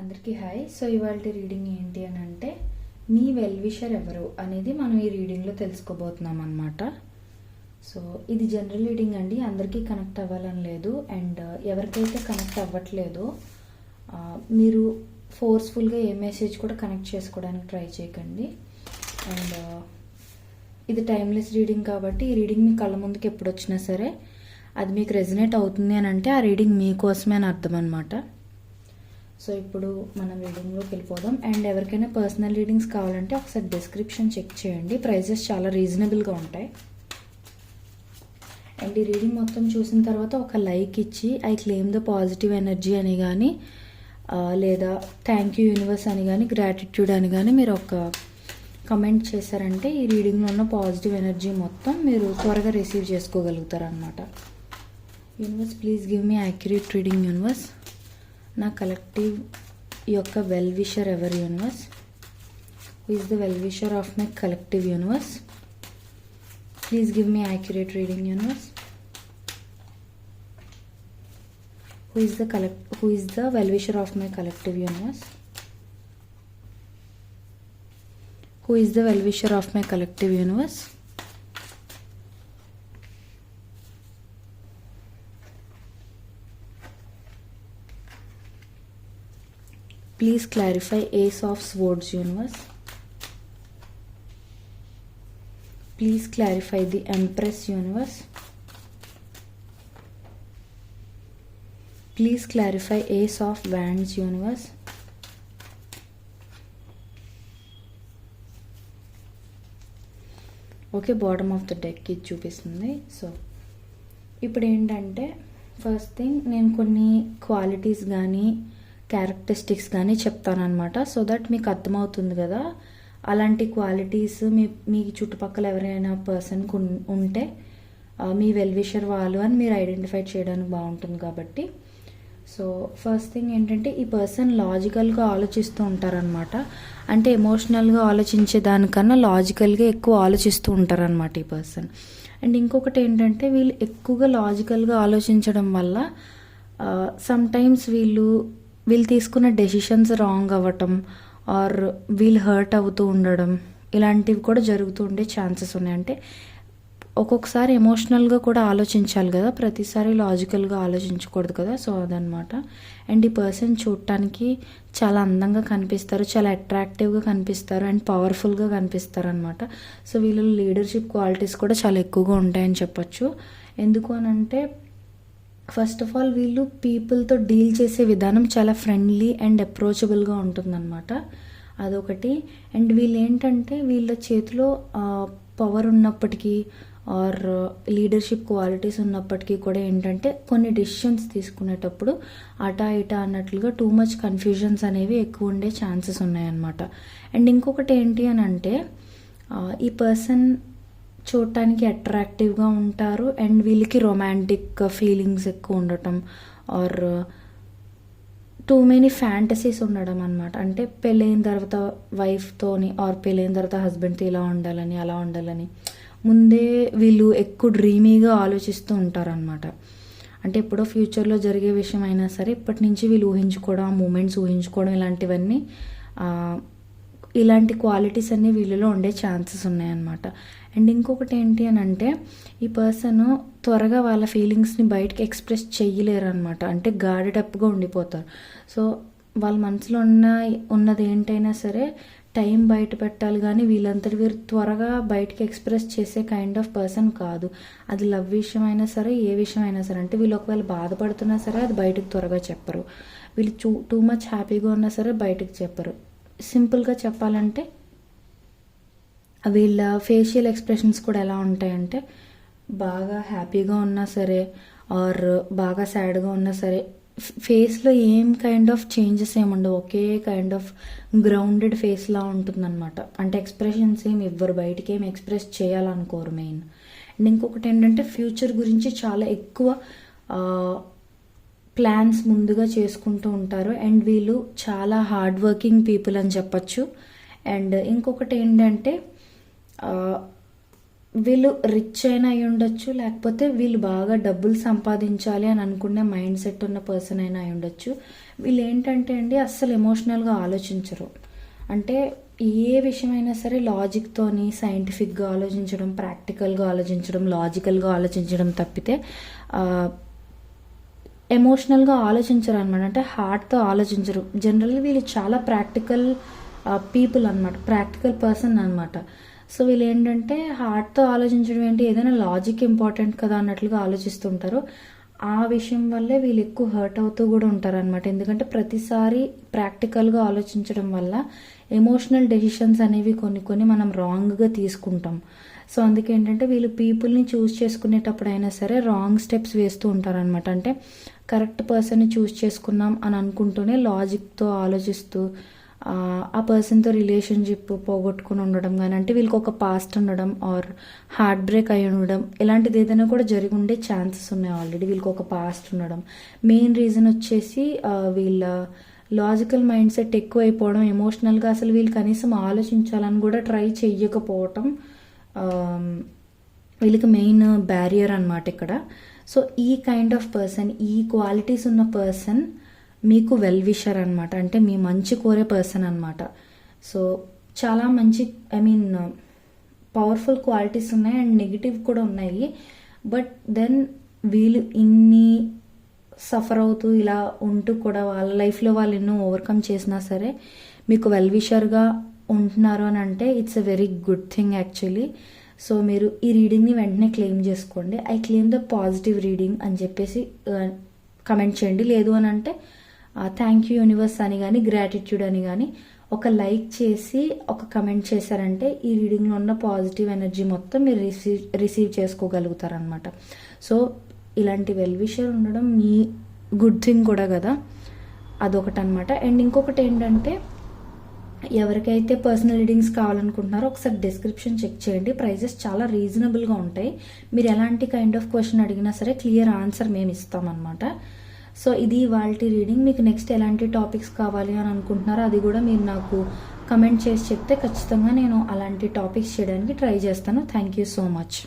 అందరికీ hi. So ఇవాళ reading ఏంటి అని అంటే మీ వెల్ విషర్ ఎవరు అనేది మనం ఈ రీడింగ్లో తెలుసుకోబోతున్నాం అనమాట. సో ఇది జనరల్ రీడింగ్ అండి, అందరికీ కనెక్ట్ అవ్వాలని లేదు. అండ్ ఎవరికైతే కనెక్ట్ అవ్వట్లేదో మీరు ఫోర్స్ఫుల్గా ఏ మెసేజ్ కూడా కనెక్ట్ చేసుకోవడానికి ట్రై చేయకండి. అండ్ ఇది టైమ్లెస్ రీడింగ్ కాబట్టి ఈ రీడింగ్ మీ కళ్ళ ముందుకు ఎప్పుడు వచ్చినా సరే అది మీకు రెజనేట్ అవుతుంది అని అంటే ఆ రీడింగ్ మీకోసమే అని అర్థం అనమాట. సో ఇప్పుడు మనం రీడింగ్లోకి వెళ్ళిపోదాం. అండ్ ఎవరికైనా పర్సనల్ రీడింగ్స్ కావాలంటే ఒకసారి డిస్క్రిప్షన్ చెక్ చేయండి, ప్రైజెస్ చాలా రీజనబుల్గా ఉంటాయి. అండ్ ఈ రీడింగ్ మొత్తం చూసిన తర్వాత ఒక లైక్ ఇచ్చి I claim the positive energy అని కానీ లేదా థ్యాంక్ యూ యూనివర్స్ అని కానీ గ్రాటిట్యూడ్ అని కానీ మీరు ఒక కమెంట్ చేశారంటే ఈ రీడింగ్లో ఉన్న పాజిటివ్ ఎనర్జీ మొత్తం మీరు త్వరగా రిసీవ్ చేసుకోగలుగుతారు అనమాట. Universe please give me accurate reading. Universe నా కలెక్టివ్ యొక్క వెల్ విషర్ ఎవరు? Universe who is the well wisher of my collective? Universe please give me accurate reading. Universe who is the well wisher of my collective? Universe who is the well wisher of my collective? Universe please clarify Ace of Swords. Universe please clarify the Empress. Universe please clarify Ace of Wands. Universe okay, bottom of the deck ఇది చూపిస్తుంది. So ఇప్పుడు ఏంటంటే first thing నేను కొన్ని qualities కానీ characteristics కానీ చెప్తానమాట, so that మీకు అర్థమవుతుంది కదా. అలాంటి క్వాలిటీస్ మీ చుట్టుపక్కల ఎవరైనా పర్సన్కి ఉంటే మీ వెల్ విషర్ వాళ్ళు అని మీరు ఐడెంటిఫై చేయడానికి బాగుంటుంది కాబట్టి. సో ఫస్ట్ థింగ్ ఏంటంటే ఈ పర్సన్ లాజికల్గా ఆలోచిస్తూ ఉంటారనమాట. అంటే ఎమోషనల్గా ఆలోచించే దానికన్నా లాజికల్గా ఎక్కువ ఆలోచిస్తూ ఉంటారనమాట ఈ పర్సన్. అండ్ ఇంకొకటి ఏంటంటే వీళ్ళు ఎక్కువగా లాజికల్గా ఆలోచించడం వల్ల సమ్టైమ్స్ వీళ్ళు తీసుకున్న డెసిషన్స్ రాంగ్ అవ్వటం ఆర్ వీళ్ళు హర్ట్ అవుతూ ఉండడం ఇలాంటివి కూడా జరుగుతూ ఉండే ఛాన్సెస్ ఉన్నాయి. అంటే ఒక్కొక్కసారి ఎమోషనల్గా కూడా ఆలోచించాలి కదా, ప్రతిసారి లాజికల్గా ఆలోచించకూడదు కదా. సో అదనమాట. అండ్ ఈ పర్సన్ చూడటానికి చాలా అందంగా కనిపిస్తారు, చాలా అట్రాక్టివ్గా కనిపిస్తారు అండ్ పవర్ఫుల్గా కనిపిస్తారు అనమాట. సో వీళ్ళలో లీడర్షిప్ క్వాలిటీస్ కూడా చాలా ఎక్కువగా ఉంటాయని చెప్పొచ్చు. ఎందుకు అని అంటే ఫస్ట్ ఆఫ్ ఆల్ వీళ్ళు పీపుల్తో డీల్ చేసే విధానం చాలా ఫ్రెండ్లీ అండ్ అప్రోచబుల్గా ఉంటుందన్నమాట, అదొకటి. అండ్ వీళ్ళు ఏంటంటే వీళ్ళ చేతిలో పవర్ ఉన్నప్పటికీ ఆర్ లీడర్షిప్ క్వాలిటీస్ ఉన్నప్పటికీ కూడా ఏంటంటే కొన్ని డెసిషన్స్ తీసుకునేటప్పుడు అటా ఇటా అన్నట్లుగా టూ మచ్ కన్ఫ్యూజన్స్ అనేవి ఎక్కువ ఉండే ఛాన్సెస్ ఉన్నాయన్నమాట. అండ్ ఇంకొకటి ఏంటి అని అంటే ఈ పర్సన్ చూడటానికి అట్రాక్టివ్గా ఉంటారు అండ్ వీళ్ళకి రొమాంటిక్ ఫీలింగ్స్ ఎక్కువ ఉండటం ఆర్ టూ మెనీ ఫ్యాంటసీస్ ఉండడం అనమాట. అంటే పెళ్ళైన తర్వాత వైఫ్తోని ఆర్ పెళ్ళైన తర్వాత హస్బెండ్తో ఇలా ఉండాలని అలా ఉండాలని ముందే వీళ్ళు ఎక్కువ డ్రీమీగా ఆలోచిస్తూ ఉంటారనమాట. అంటే ఎప్పుడో ఫ్యూచర్లో జరిగే విషయం అయినా సరే ఇప్పటి నుంచి వీళ్ళు ఊహించుకోవడం, ఆ మూమెంట్స్ ఊహించుకోవడం ఇలాంటివన్నీ ఇలాంటి క్వాలిటీస్ అన్నీ వీళ్ళలో ఉండే ఛాన్సెస్ ఉన్నాయన్నమాట. అండ్ ఇంకొకటి ఏంటి అని అంటే ఈ పర్సన్ త్వరగా వాళ్ళ ఫీలింగ్స్ని బయటకి ఎక్స్ప్రెస్ చేయలేరు అనమాట. అంటే గాడిటప్గా ఉండిపోతారు. సో వాళ్ళ మనసులో ఉన్నది ఏంటైనా సరే టైం బయట పెట్టాలి, కానీ వీళ్ళంతటి వీరు త్వరగా బయటకి ఎక్స్ప్రెస్ చేసే కైండ్ ఆఫ్ పర్సన్ కాదు. అది లవ్ విషయం అయినా సరే ఏ విషయం అయినా సరే. అంటే వీళ్ళు ఒకవేళ బాధపడుతున్నా సరే అది బయటకు త్వరగా చెప్పరు. వీళ్ళు టూ మచ్ హ్యాపీగా ఉన్నా సరే బయటకు చెప్పరు. సింపుల్గా చెప్పాలంటే వీళ్ళ ఫేషియల్ ఎక్స్ప్రెషన్స్ కూడా ఎలా ఉంటాయంటే బాగా హ్యాపీగా ఉన్నా సరే ఆర్ బాగా సాడ్గా ఉన్నా సరే ఫేస్లో ఏం కైండ్ ఆఫ్ చేంజెస్ ఏముండవు, ఒకే కైండ్ ఆఫ్ గ్రౌండెడ్ ఫేస్లా ఉంటుందన్నమాట. అంటే ఎక్స్ప్రెషన్స్ ఏమి ఇవ్వరు, బయటికి ఏమి ఎక్స్ప్రెస్ చేయాలనుకోరు మెయిన్. అండ్ ఇంకొకటి ఏంటంటే ఫ్యూచర్ గురించి చాలా ఎక్కువ ప్లాన్స్ ముందుగా చేసుకుంటూ ఉంటారు అండ్ వీళ్ళు చాలా హార్డ్ వర్కింగ్ పీపుల్ అని చెప్పచ్చు. అండ్ ఇంకొకటి ఏంటంటే వీళ్ళు రిచ్ అయినా అయి ఉండొచ్చు, లేకపోతే వీళ్ళు బాగా డబ్బులు సంపాదించాలి అని అనుకునే మైండ్ సెట్ ఉన్న పర్సన్ అయినా అయి ఉండొచ్చు. వీళ్ళు ఏంటంటే అండి అస్సలు ఎమోషనల్గా ఆలోచించరు. అంటే ఏ విషయమైనా సరే లాజిక్తోని సైంటిఫిక్గా ఆలోచించడం, ప్రాక్టికల్గా ఆలోచించడం, లాజికల్గా ఆలోచించడం తప్పితే ఎమోషనల్గా ఆలోచించరు అనమాట. అంటే హార్ట్తో ఆలోచించరు. జనరల్గా వీళ్ళు చాలా ప్రాక్టికల్ పీపుల్ అనమాట, ప్రాక్టికల్ పర్సన్ అనమాట. సో వీళ్ళు ఏంటంటే హార్ట్తో ఆలోచించడం ఏంటి, ఏదైనా లాజిక్ ఇంపార్టెంట్ కదా అన్నట్లుగా ఆలోచిస్తుంటారు. ఆ విషయం వల్లే వీళ్ళు ఎక్కువ హర్ట్ అవుతూ కూడా ఉంటారు అనమాట. ఎందుకంటే ప్రతిసారి ప్రాక్టికల్గా ఆలోచించడం వల్ల ఎమోషనల్ డెసిషన్స్ అనేవి కొన్ని మనం రాంగ్గా తీసుకుంటాం. సో అందుకే ఏంటంటే వీళ్ళు పీపుల్ని చూస్ చేసుకునేటప్పుడు అయినా సరే రాంగ్ స్టెప్స్ వేస్తూ ఉంటారనమాట. అంటే కరెక్ట్ పర్సన్ని చూస్ చేసుకున్నాం అని అనుకుంటూనే లాజిక్తో ఆలోచిస్తూ ఆ పర్సన్తో రిలేషన్షిప్ పోగొట్టుకుని ఉండడం కానీ, అంటే వీళ్ళకి ఒక పాస్ట్ ఉండడం ఆర్ హార్ట్ బ్రేక్ అయి ఉండడం, ఇలాంటిది ఏదైనా కూడా జరిగి ఉండే ఛాన్సెస్ ఉన్నాయి. ఆల్రెడీ వీళ్ళకి ఒక పాస్ట్ ఉండడం. మెయిన్ రీజన్ వచ్చేసి వీళ్ళ లాజికల్ మైండ్ సెట్ ఎక్కువ అయిపోవడం, ఎమోషనల్గా అసలు వీళ్ళు కనీసం ఆలోచించాలని కూడా ట్రై చెయ్యకపోవటం వీళ్ళకి మెయిన్ బ్యారియర్ అనమాట ఇక్కడ. సో ఈ కైండ్ ఆఫ్ పర్సన్, ఈ క్వాలిటీస్ ఉన్న పర్సన్ మీకు వెల్ విషర్ అనమాట. అంటే మీ మంచి కోరే పర్సన్ అనమాట. సో చాలా మంచి పవర్ఫుల్ క్వాలిటీస్ ఉన్నాయి అండ్ నెగిటివ్ కూడా ఉన్నాయి. బట్ దెన్ వీళ్ళు ఇన్ని సఫర్ అవుతూ ఇలా ఉంటూ కూడా వాళ్ళ లైఫ్లో వాళ్ళు ఎన్నో ఓవర్కమ్ చేసినా సరే మీకు వెల్ విషర్గా ఉంటున్నారు అని అంటే it's a very good thing actually. So మీరు ఈ రీడింగ్ని వెంటనే క్లెయిమ్ చేసుకోండి. I claim the positive reading అని చెప్పేసి కమెంట్ చేయండి. లేదు అని అంటే థ్యాంక్ యూ యూనివర్స్ అని కానీ, గ్రాటిట్యూడ్ అని కానీ ఒక లైక్ చేసి ఒక కమెంట్ చేశారంటే ఈ రీడింగ్లో ఉన్న పాజిటివ్ ఎనర్జీ మొత్తం మీరు రిసీవ్ చేసుకోగలుగుతారనమాట. సో ఇలాంటి వెల్ విషర్ ఉండడం మీ గుడ్ థింగ్ కూడా కదా, అదొకటి అనమాట. అండ్ ఇంకొకటి ఏంటంటే ఎవరికైతే పర్సనల్ రీడింగ్స్ కావాలనుకుంటున్నారో ఒకసారి డిస్క్రిప్షన్ చెక్ చేయండి. ప్రైజెస్ చాలా రీజనబుల్గా ఉంటాయి. మీరు ఎలాంటి కైండ్ ఆఫ్ క్వశ్చన్ అడిగినా సరే క్లియర్ ఆన్సర్ మేము ఇస్తామన్నమాట. సో ఇది వాల్టీ రీడింగ్. మీకు నెక్స్ట్ ఎలాంటి టాపిక్స్ కావాలి అని అనుకుంటున్నారో అది కూడా మీరు నాకు కమెంట్ చేసి చెప్తే ఖచ్చితంగా నేను అలాంటి టాపిక్స్ చేయడానికి ట్రై చేస్తాను. Thank you so much.